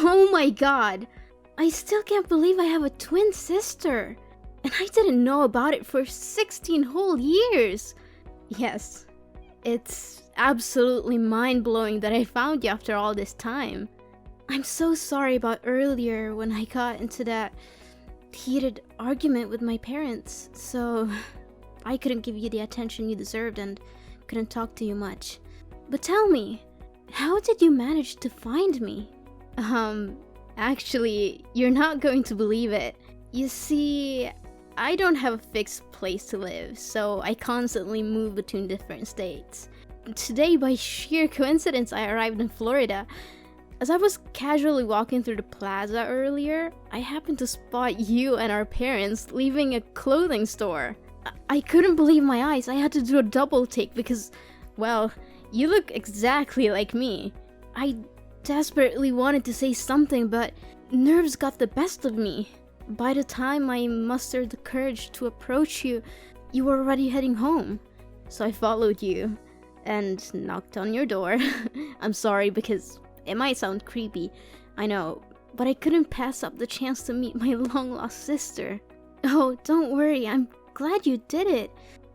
Oh my god! I still can't believe I have a twin sister! And I didn't know about it for 16 whole years! Yes, it's absolutely mind-blowing that I found you after all this time. I'm so sorry about earlier when I got into that heated argument with my parents, so I couldn't give you the attention you deserved and couldn't talk to you much. But tell me, how did you manage to find me? Actually, you're not going to believe it. You see, I don't have a fixed place to live, so I constantly move between different states. Today, by sheer coincidence, I arrived in Florida. As I was casually walking through the plaza earlier, I happened to spot you and our parents leaving a clothing store. I couldn't believe my eyes. I had to do a double take because, well, you look exactly like me. I desperately wanted to say something, but nerves got the best of me. By the time I mustered the courage to approach you, you were already heading home. So I followed you and knocked on your door. I'm sorry because it might sound creepy, I know, but I couldn't pass up the chance to meet my long-lost sister. Oh, don't worry, I'm glad you did it.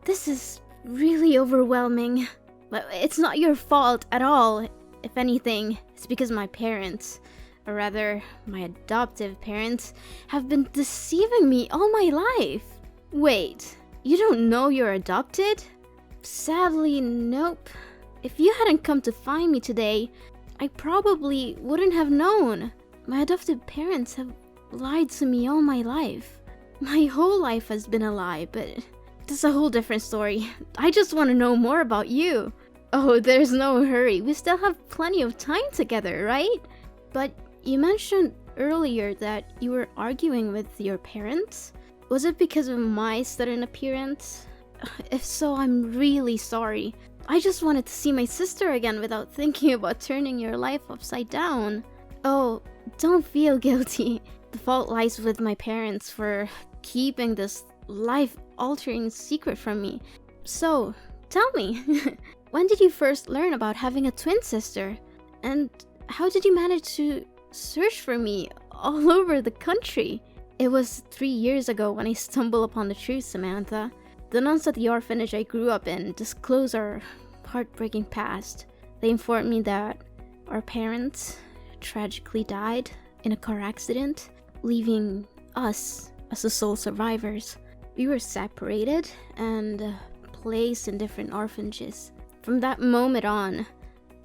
This is really overwhelming. But it's not your fault at all. If anything, it's because my parents, or rather, my adoptive parents, have been deceiving me all my life. Wait, you don't know you're adopted? Sadly, nope. If you hadn't come to find me today, I probably wouldn't have known. My adoptive parents have lied to me all my life. My whole life has been a lie, but that's a whole different story. I just want to know more about you. Oh, there's no hurry. We still have plenty of time together, right? But you mentioned earlier that you were arguing with your parents. Was it because of my sudden appearance? If so, I'm really sorry. I just wanted to see my sister again without thinking about turning your life upside down. Oh, don't feel guilty. The fault lies with my parents for keeping this life-altering secret from me. So, tell me, when did you first learn about having a twin sister? And how did you manage to search for me all over the country? It was 3 years ago when I stumbled upon the truth, Samantha. The nuns at the orphanage I grew up in disclosed our heartbreaking past. They informed me that our parents tragically died in a car accident, leaving us as the sole survivors. We were separated and placed in different orphanages. From that moment on,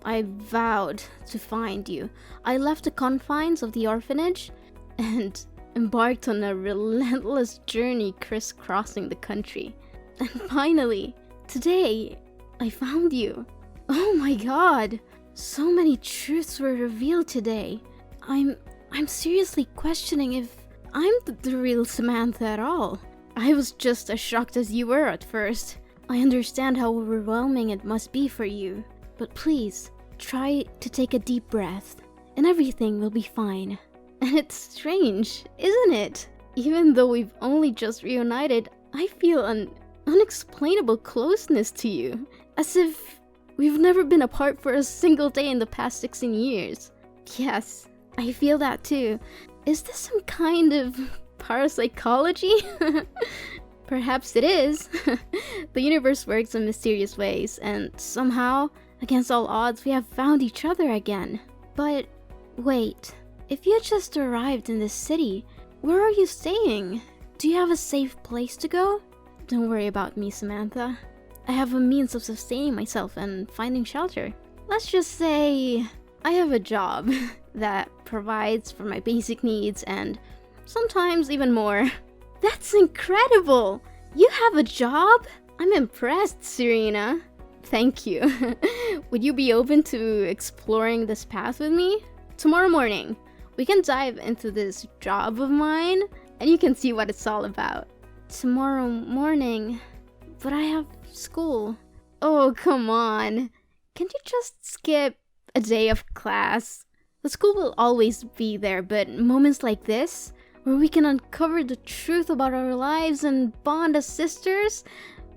I vowed to find you. I left the confines of the orphanage and embarked on a relentless journey crisscrossing the country. And finally, today, I found you. Oh my god! So many truths were revealed today. I'm seriously questioning if I'm the real Samantha at all. I was just as shocked as you were at first. I understand how overwhelming it must be for you. But please, try to take a deep breath, and everything will be fine. And it's strange, isn't it? Even though we've only just reunited, I feel an unexplainable closeness to you. As if we've never been apart for a single day in the past 16 years. Yes, I feel that too. Is this some kind of parapsychology? Perhaps it is. The universe works in mysterious ways, and somehow, against all odds, we have found each other again. But wait, if you had just arrived in this city, where are you staying? Do you have a safe place to go? Don't worry about me, Samantha. I have a means of sustaining myself and finding shelter. Let's just say I have a job that provides for my basic needs and sometimes even more. That's incredible! You have a job? I'm impressed, Serena. Thank you. Would you be open to exploring this path with me? Tomorrow morning, we can dive into this job of mine and you can see what it's all about. Tomorrow morning, but I have school. Oh, come on. Can't you just skip a day of class? The school will always be there, but moments like this, where we can uncover the truth about our lives and bond as sisters,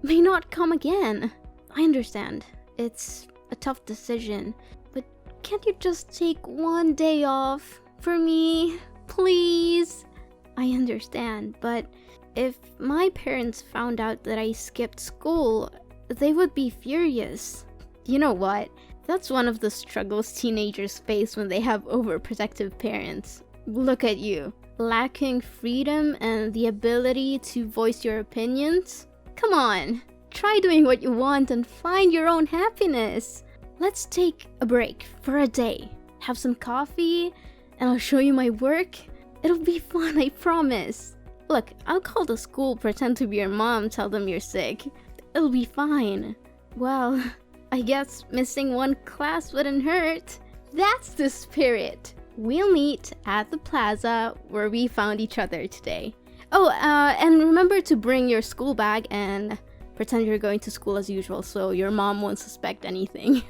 may not come again. I understand. It's a tough decision, but can't you just take one day off for me, please. I understand, but if my parents found out that I skipped school, they would be furious. You know what? That's one of the struggles teenagers face when they have overprotective parents. Look at you, lacking freedom and the ability to voice your opinions. Come on, try doing what you want and find your own happiness. Let's take a break for a day, have some coffee, and I'll show you my work. It'll be fun, I promise. Look, I'll call the school, pretend to be your mom, tell them you're sick. It'll be fine. Well, I guess missing one class wouldn't hurt. That's the spirit. We'll meet at the plaza where we found each other today. Oh, and remember to bring your school bag and pretend you're going to school as usual so your mom won't suspect anything.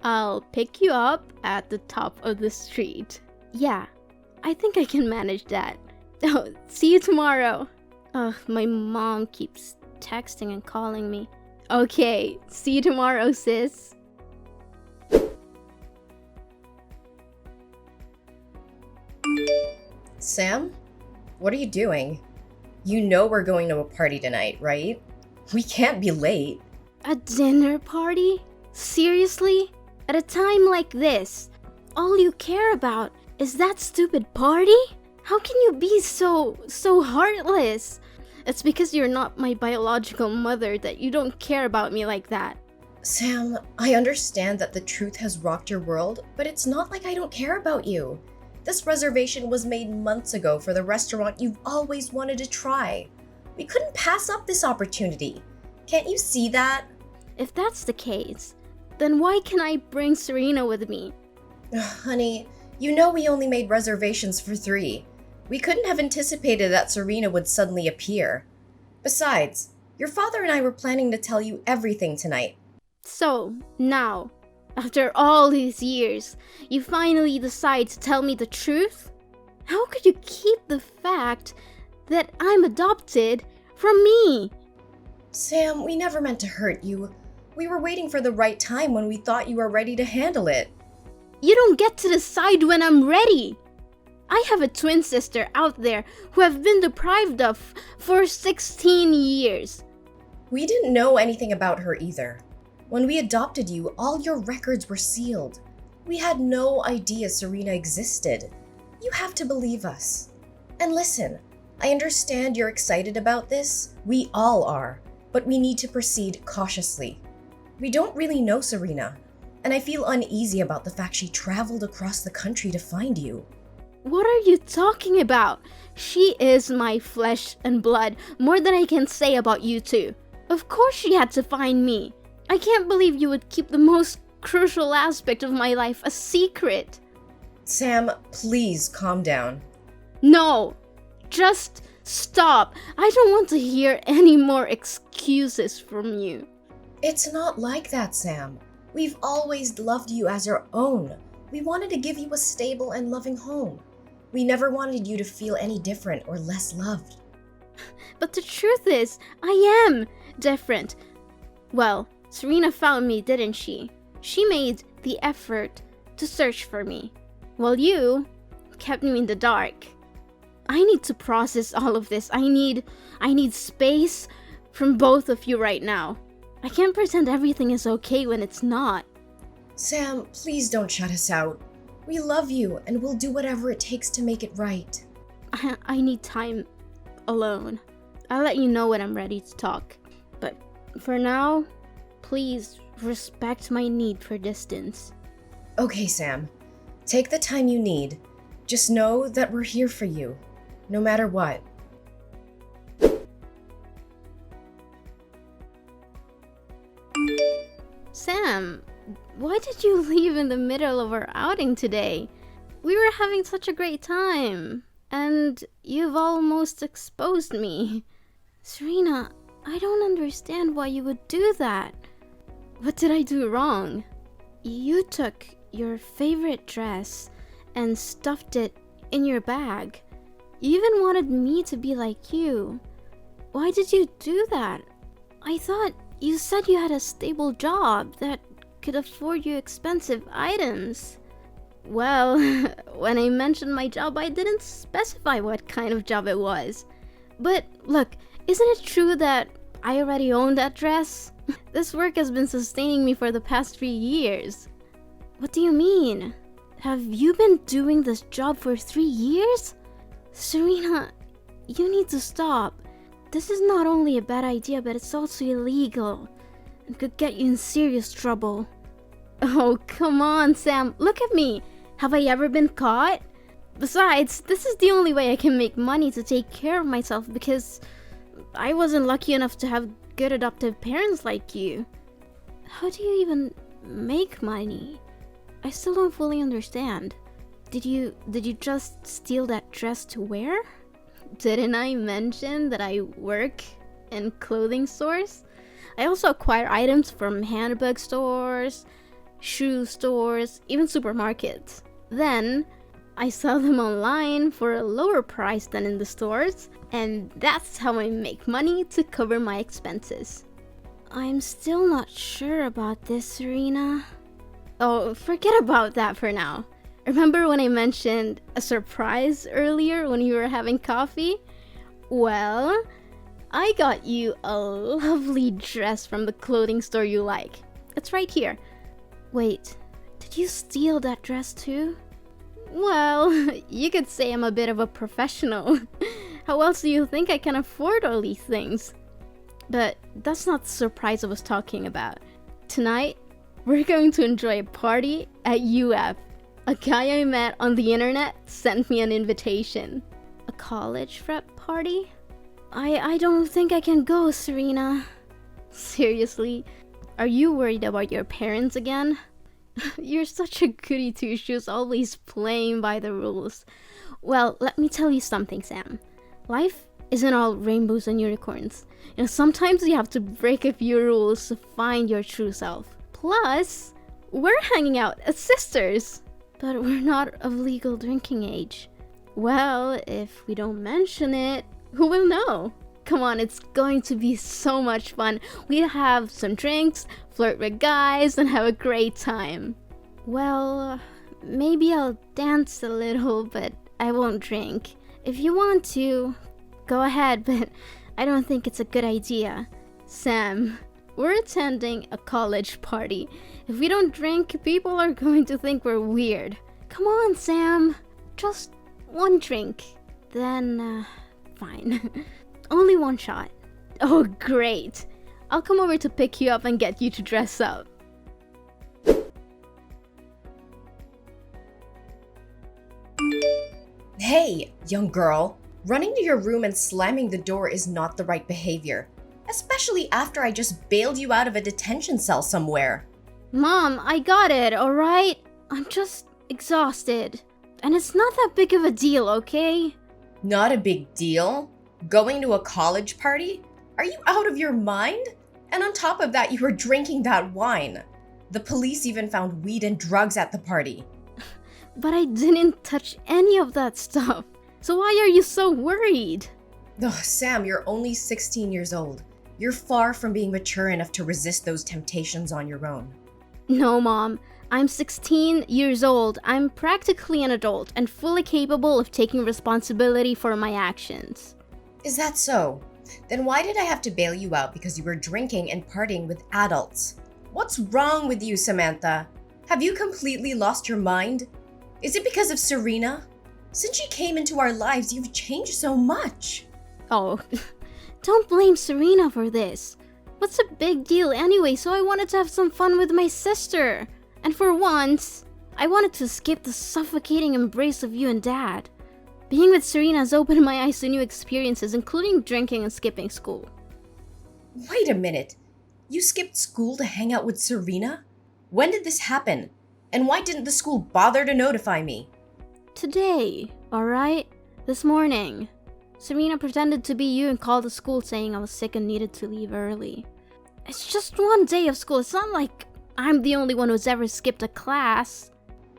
I'll pick you up at the top of the street. Yeah, I think I can manage that. Oh, see you tomorrow. Ugh, my mom keeps texting and calling me. Okay, see you tomorrow, sis. Sam? What are you doing? You know we're going to a party tonight, right? We can't be late. A dinner party? Seriously? At a time like this, all you care about is that stupid party? How can you be so heartless? It's because you're not my biological mother that you don't care about me like that. Sam, I understand that the truth has rocked your world, but it's not like I don't care about you. This reservation was made months ago for the restaurant you've always wanted to try. We couldn't pass up this opportunity. Can't you see that? If that's the case, then why can I bring Serena with me? Honey, you know we only made reservations for 3. We couldn't have anticipated that Serena would suddenly appear. Besides, your father and I were planning to tell you everything tonight. So, now, after all these years, you finally decide to tell me the truth? How could you keep the fact that I'm adopted from me? Sam, we never meant to hurt you. We were waiting for the right time when we thought you were ready to handle it. You don't get to decide when I'm ready. I have a twin sister out there who I've been deprived of for 16 years. We didn't know anything about her either. When we adopted you, all your records were sealed. We had no idea Serena existed. You have to believe us. And listen, I understand you're excited about this. We all are. But we need to proceed cautiously. We don't really know Serena, and I feel uneasy about the fact she traveled across the country to find you. What are you talking about? She is my flesh and blood, more than I can say about you two. Of course she had to find me. I can't believe you would keep the most crucial aspect of my life a secret. Sam, please calm down. No, just stop. I don't want to hear any more excuses from you. It's not like that, Sam. We've always loved you as our own. We wanted to give you a stable and loving home. We never wanted you to feel any different or less loved. But the truth is, I am different. Well, Serena found me, didn't she? She made the effort to search for me, while you kept me in the dark. I need to process all of this. I need space from both of you right now. I can't pretend everything is okay when it's not. Sam, please don't shut us out. We love you and we'll do whatever it takes to make it right. I need time alone. I'll let you know when I'm ready to talk. But for now, please respect my need for distance. Okay, Sam. Take the time you need. Just know that we're here for you, no matter what. Sam, why did you leave in the middle of our outing today? We were having such a great time, and you've almost exposed me. Serena, I don't understand why you would do that. What did I do wrong? You took your favorite dress and stuffed it in your bag. You even wanted me to be like you. Why did you do that? I thought you said you had a stable job that could afford you expensive items. Well, when I mentioned my job, I didn't specify what kind of job it was. But look, isn't it true that I already own that dress? This work has been sustaining me for the past 3 years. What do you mean? Have you been doing this job for 3 years? Serena, you need to stop. This is not only a bad idea, but it's also illegal and could get you in serious trouble. Oh, come on, Sam. Look at me. Have I ever been caught? Besides, this is the only way I can make money to take care of myself because I wasn't lucky enough to have good adoptive parents like you. How do you even make money? I still don't fully understand. Did you just steal that dress to wear? Didn't I mention that I work in clothing stores? I also acquire items from handbag stores, shoe stores, even supermarkets. Then I sell them online for a lower price than in the stores, and that's how I make money to cover my expenses. I'm still not sure about this, Serena. Oh, forget about that for now. Remember when I mentioned a surprise earlier when you were having coffee? Well, I got you a lovely dress from the clothing store you like. It's right here. Wait, did you steal that dress too? Well, you could say I'm a bit of a professional. How else do you think I can afford all these things? But that's not the surprise I was talking about. Tonight, we're going to enjoy a party at UF. A guy I met on the internet sent me an invitation. A college prep party? I don't think I can go, Serena. Seriously, are you worried about your parents again? You're such a goody two-shoes, always playing by the rules. Well, let me tell you something, Sam. Life isn't all rainbows and unicorns. Sometimes you have to break a few rules to find your true self. Plus, we're hanging out as sisters. But we're not of legal drinking age. Well, if we don't mention it, who will know? Come on, it's going to be so much fun. We'll have some drinks, flirt with guys, and have a great time. Well, maybe I'll dance a little, but I won't drink. If you want to, go ahead, but I don't think it's a good idea. Sam, we're attending a college party. If we don't drink, people are going to think we're weird. Come on, Sam. Just one drink. Then, fine. Only one shot. Oh, great. I'll come over to pick you up and get you to dress up. Hey, young girl. Running to your room and slamming the door is not the right behavior. Especially after I just bailed you out of a detention cell somewhere. Mom, I got it, alright? I'm just exhausted. And it's not that big of a deal, okay? Not a big deal? Going to a college party? Are you out of your mind? And on top of that, you were drinking that wine. The police even found weed and drugs at the party. But I didn't touch any of that stuff. So why are you so worried? Ugh, Sam, you're only 16 years old. You're far from being mature enough to resist those temptations on your own. No, Mom. I'm 16 years old. I'm practically an adult and fully capable of taking responsibility for my actions. Is that so? Then why did I have to bail you out because you were drinking and partying with adults? What's wrong with you, Samantha? Have you completely lost your mind? Is it because of Serena? Since she came into our lives, you've changed so much. Oh, don't blame Serena for this. What's a big deal anyway? So I wanted to have some fun with my sister. And for once, I wanted to escape the suffocating embrace of you and Dad. Being with Serena has opened my eyes to new experiences, including drinking and skipping school. Wait a minute. You skipped school to hang out with Serena? When did this happen? And why didn't the school bother to notify me? Today, alright? This morning. Serena pretended to be you and called the school saying I was sick and needed to leave early. It's just one day of school. It's not like I'm the only one who's ever skipped a class.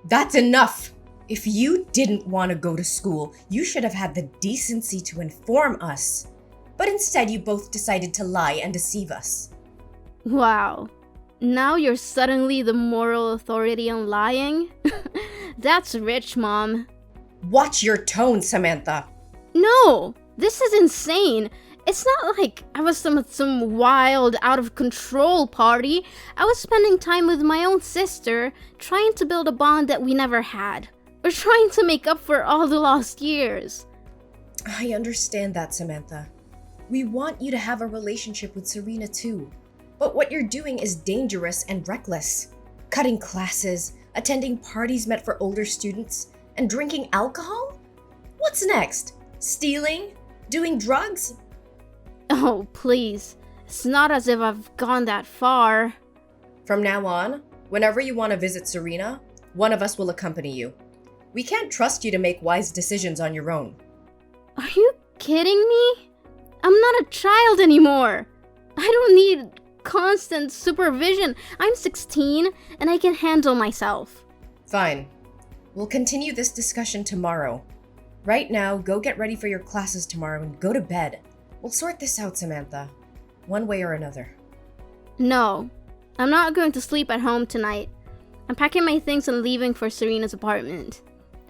That's enough! If you didn't want to go to school, you should have had the decency to inform us. But instead, you both decided to lie and deceive us. Wow. Now you're suddenly the moral authority on lying? That's rich, Mom. Watch your tone, Samantha. No! This is insane! It's not like I was some wild, out-of-control party. I was spending time with my own sister, trying to build a bond that we never had. Or trying to make up for all the lost years. I understand that, Samantha. We want you to have a relationship with Serena too. But what you're doing is dangerous and reckless. Cutting classes, attending parties meant for older students, and drinking alcohol? What's next? Stealing? Doing drugs? Oh, please. It's not as if I've gone that far. From now on, whenever you want to visit Serena, one of us will accompany you. We can't trust you to make wise decisions on your own. Are you kidding me? I'm not a child anymore. I don't need constant supervision. I'm 16 and I can handle myself. Fine. We'll continue this discussion tomorrow. Right now, go get ready for your classes tomorrow and go to bed. We'll sort this out, Samantha. One way or another. No, I'm not going to sleep at home tonight. I'm packing my things and leaving for Serena's apartment.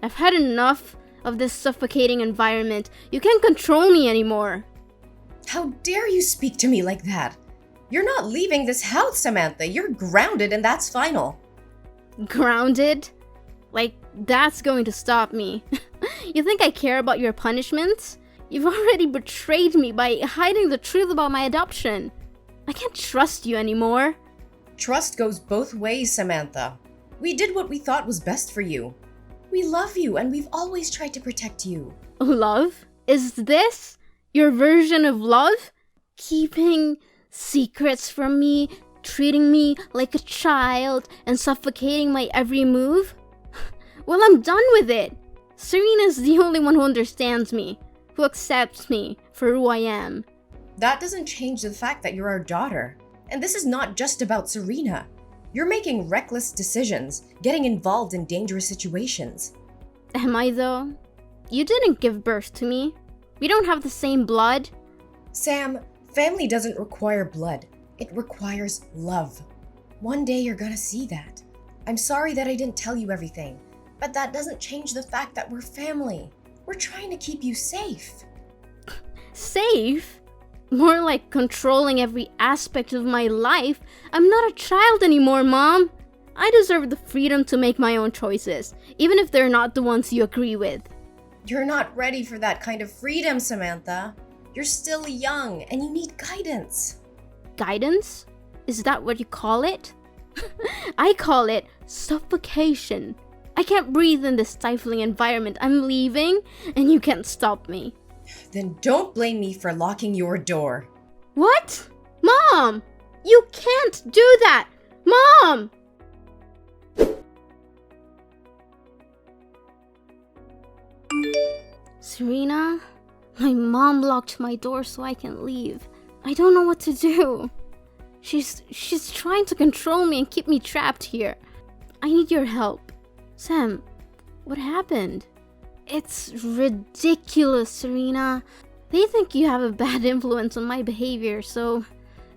I've had enough of this suffocating environment. You can't control me anymore. How dare you speak to me like that? You're not leaving this house, Samantha. You're grounded and that's final. Grounded? Like, that's going to stop me. You think I care about your punishments? You've already betrayed me by hiding the truth about my adoption. I can't trust you anymore. Trust goes both ways, Samantha. We did what we thought was best for you. We love you and we've always tried to protect you. Love? Is this your version of love? Keeping secrets from me, treating me like a child, and suffocating my every move? Well, I'm done with it. Serena's the only one who understands me, who accepts me for who I am. That doesn't change the fact that you're our daughter. And this is not just about Serena. You're making reckless decisions, getting involved in dangerous situations. Am I though? You didn't give birth to me. We don't have the same blood. Sam, family doesn't require blood. It requires love. One day you're gonna see that. I'm sorry that I didn't tell you everything, but that doesn't change the fact that we're family. We're trying to keep you safe. Safe? More like controlling every aspect of my life. I'm not a child anymore, Mom. I deserve the freedom to make my own choices, even if they're not the ones you agree with. You're not ready for that kind of freedom, Samantha. You're still young and you need guidance. Guidance? Is that what you call it? I call it suffocation. I can't breathe in this stifling environment. I'm leaving, and you can't stop me. Then don't blame me for locking your door. What? Mom! You can't do that! Mom! Serena, my mom locked my door so I can leave. I don't know what to do. She's trying to control me and keep me trapped here. I need your help. Sam, what happened? It's ridiculous, Serena. They think you have a bad influence on my behavior, so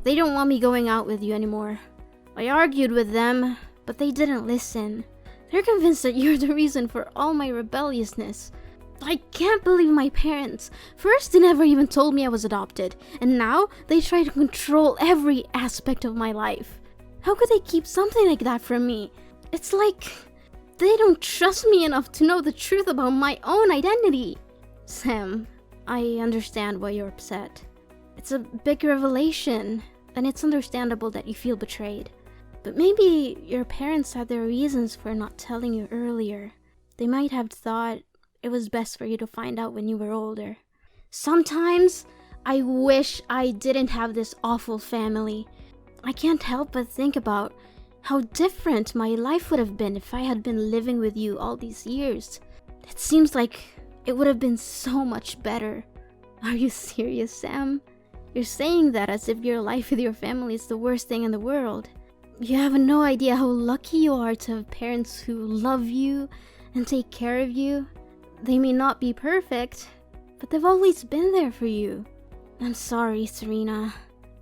they don't want me going out with you anymore. I argued with them, but they didn't listen. They're convinced that you're the reason for all my rebelliousness. I can't believe my parents. First, they never even told me I was adopted, and now they try to control every aspect of my life. How could they keep something like that from me? It's like they don't trust me enough to know the truth about my own identity. Sam, I understand why you're upset. It's a big revelation, and it's understandable that you feel betrayed. But maybe your parents had their reasons for not telling you earlier. They might have thought it was best for you to find out when you were older. Sometimes I wish I didn't have this awful family. I can't help but think about how different my life would have been if I had been living with you all these years. It seems like it would have been so much better. Are you serious, Sam? You're saying that as if your life with your family is the worst thing in the world. You have no idea how lucky you are to have parents who love you and take care of you. They may not be perfect, but they've always been there for you. I'm sorry, Serena,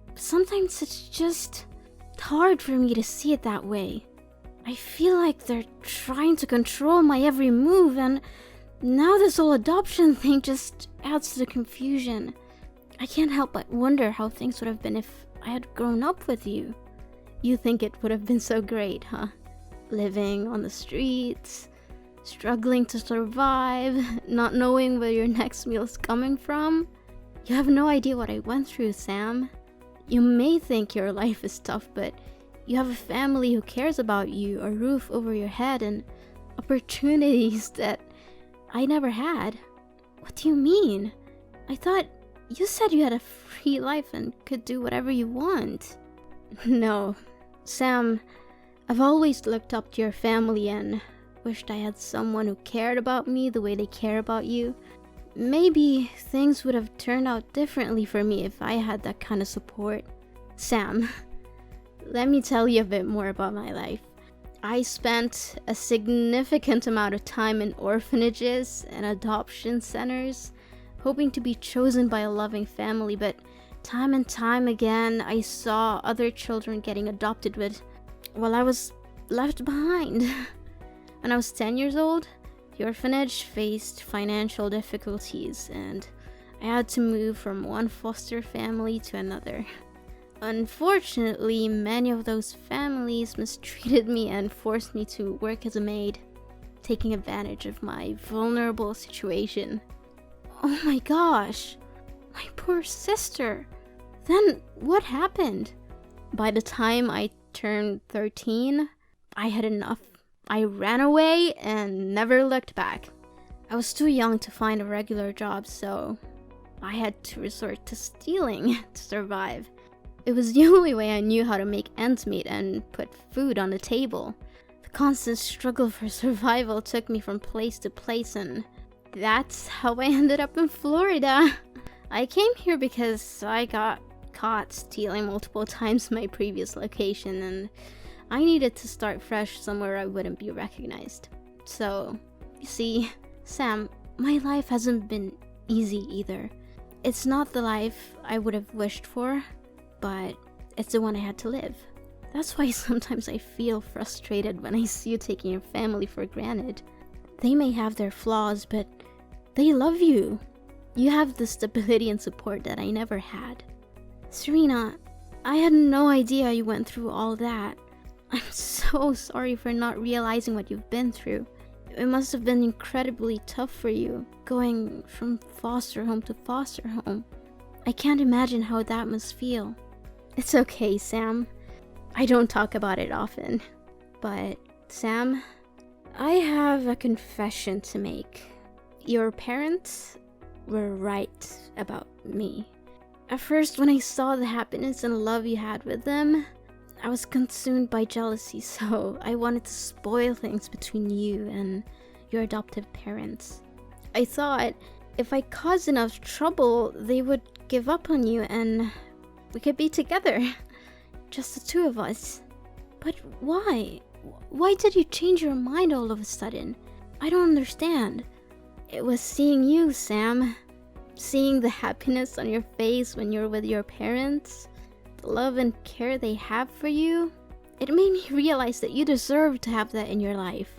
but sometimes it's just It's hard for me to see it that way. I feel like they're trying to control my every move, and now this whole adoption thing just adds to the confusion. I can't help but wonder how things would have been if I had grown up with you. You think it would have been so great, huh? Living on the streets, struggling to survive, not knowing where your next meal is coming from. You have no idea what I went through, Sam. You may think your life is tough, but you have a family who cares about you, a roof over your head, and opportunities that I never had. What do you mean? I thought you said you had a free life and could do whatever you want. No, Sam, I've always looked up to your family and wished I had someone who cared about me the way they care about you. Maybe things would have turned out differently for me if I had that kind of support. Sam, let me tell you a bit more about my life. I spent a significant amount of time in orphanages and adoption centers, hoping to be chosen by a loving family, but time and time again, I saw other children getting adopted while I was left behind. When I was 10 years old, the orphanage faced financial difficulties, and I had to move from one foster family to another. Unfortunately, many of those families mistreated me and forced me to work as a maid, taking advantage of my vulnerable situation. Oh my gosh, my poor sister. Then what happened? By the time I turned 13, I had enough. I ran away and never looked back. I was too young to find a regular job, so I had to resort to stealing to survive. It was the only way I knew how to make ends meet and put food on the table. The constant struggle for survival took me from place to place, and that's how I ended up in Florida. I came here because I got caught stealing multiple times my previous location, and I needed to start fresh somewhere I wouldn't be recognized. So, you see, Sam, my life hasn't been easy either. It's not the life I would have wished for, but it's the one I had to live. That's why sometimes I feel frustrated when I see you taking your family for granted. They may have their flaws, but they love you. You have the stability and support that I never had. Serena, I had no idea you went through all that. I'm so sorry for not realizing what you've been through. It must have been incredibly tough for you, going from foster home to foster home. I can't imagine how that must feel. It's okay, Sam. I don't talk about it often. But, Sam, I have a confession to make. Your parents were right about me. At first, when I saw the happiness and love you had with them, I was consumed by jealousy, so I wanted to spoil things between you and your adoptive parents. I thought if I caused enough trouble, they would give up on you and we could be together. Just the two of us. But why? Why did you change your mind all of a sudden? I don't understand. It was seeing you, Sam. Seeing the happiness on your face when you're with your parents. The love and care they have for you. It made me realize that you deserve to have that in your life.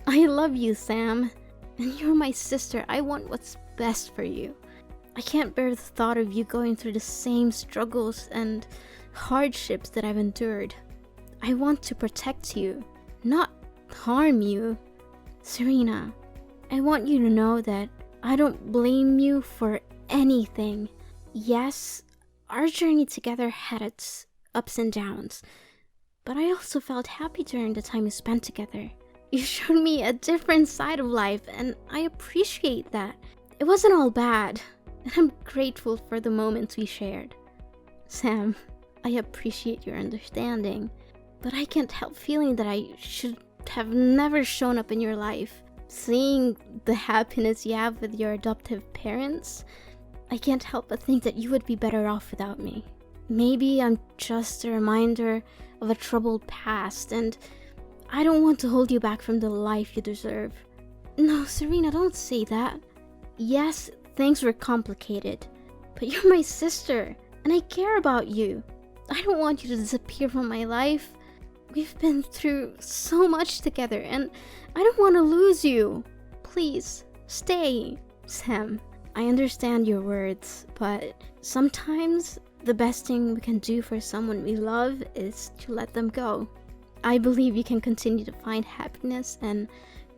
I love you, Sam. And you're my sister. I want what's best for you. I can't bear the thought of you going through the same struggles and hardships that I've endured. I want to protect you, not harm you. Serena, I want you to know that I don't blame you for anything. Yes, our journey together had its ups and downs, but I also felt happy during the time we spent together. You showed me a different side of life, and I appreciate that. It wasn't all bad, and I'm grateful for the moments we shared. Sam, I appreciate your understanding, but I can't help feeling that I should have never shown up in your life. Seeing the happiness you have with your adoptive parents, I can't help but think that you would be better off without me. Maybe I'm just a reminder of a troubled past, and I don't want to hold you back from the life you deserve. No, Serena, don't say that. Yes, things were complicated, but you're my sister, and I care about you. I don't want you to disappear from my life. We've been through so much together, and I don't want to lose you. Please, stay, Sam. I understand your words, but sometimes the best thing we can do for someone we love is to let them go. I believe you can continue to find happiness and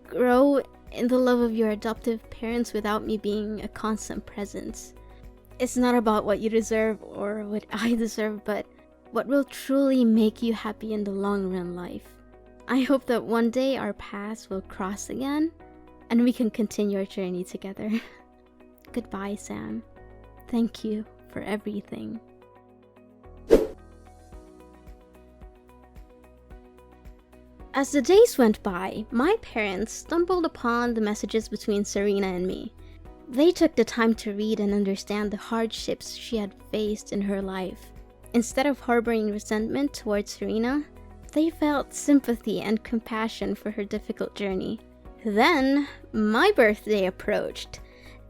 grow in the love of your adoptive parents without me being a constant presence. It's not about what you deserve or what I deserve, but what will truly make you happy in the long run life. I hope that one day our paths will cross again and we can continue our journey together. Goodbye, Sam. Thank you for everything. As the days went by, my parents stumbled upon the messages between Serena and me. They took the time to read and understand the hardships she had faced in her life. Instead of harboring resentment towards Serena, they felt sympathy and compassion for her difficult journey. Then, my birthday approached,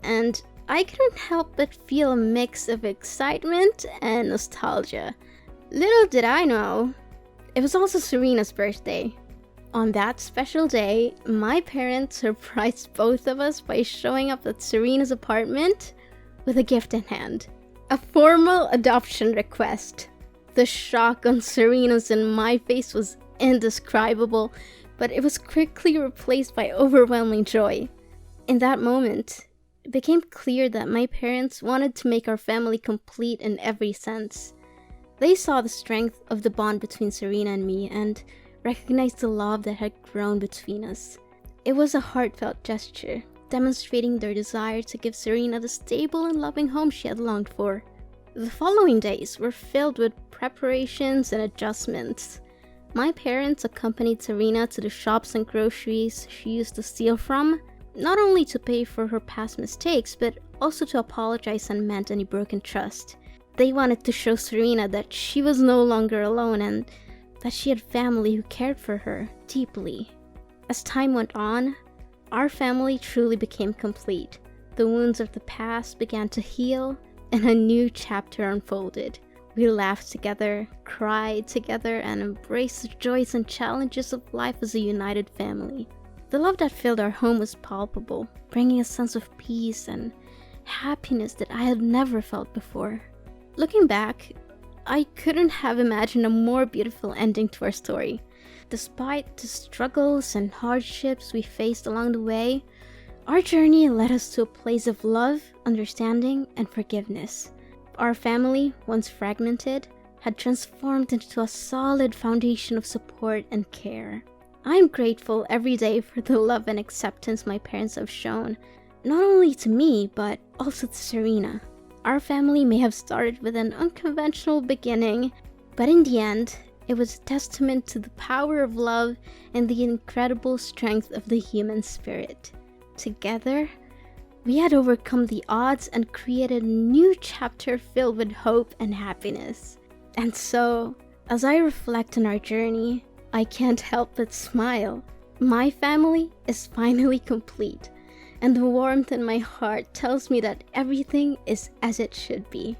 and I couldn't help but feel a mix of excitement and nostalgia. Little did I know, it was also Serena's birthday. On that special day, my parents surprised both of us by showing up at Serena's apartment with a gift in hand. A formal adoption request. The shock on Serena's and my face was indescribable, but it was quickly replaced by overwhelming joy. In that moment, it became clear that my parents wanted to make our family complete in every sense. They saw the strength of the bond between Serena and me and recognized the love that had grown between us. It was a heartfelt gesture, demonstrating their desire to give Serena the stable and loving home she had longed for. The following days were filled with preparations and adjustments. My parents accompanied Serena to the shops and groceries she used to steal from, not only to pay for her past mistakes, but also to apologize and mend any broken trust. They wanted to show Serena that she was no longer alone and that she had family who cared for her deeply. As time went on, our family truly became complete. The wounds of the past began to heal, and a new chapter unfolded. We laughed together, cried together, and embraced the joys and challenges of life as a united family. The love that filled our home was palpable, bringing a sense of peace and happiness that I had never felt before. Looking back, I couldn't have imagined a more beautiful ending to our story. Despite the struggles and hardships we faced along the way, our journey led us to a place of love, understanding, and forgiveness. Our family, once fragmented, had transformed into a solid foundation of support and care. I am grateful every day for the love and acceptance my parents have shown, not only to me, but also to Serena. Our family may have started with an unconventional beginning, but in the end, it was a testament to the power of love and the incredible strength of the human spirit. Together, we had overcome the odds and created a new chapter filled with hope and happiness. And so, as I reflect on our journey, I can't help but smile. My family is finally complete, and the warmth in my heart tells me that everything is as it should be.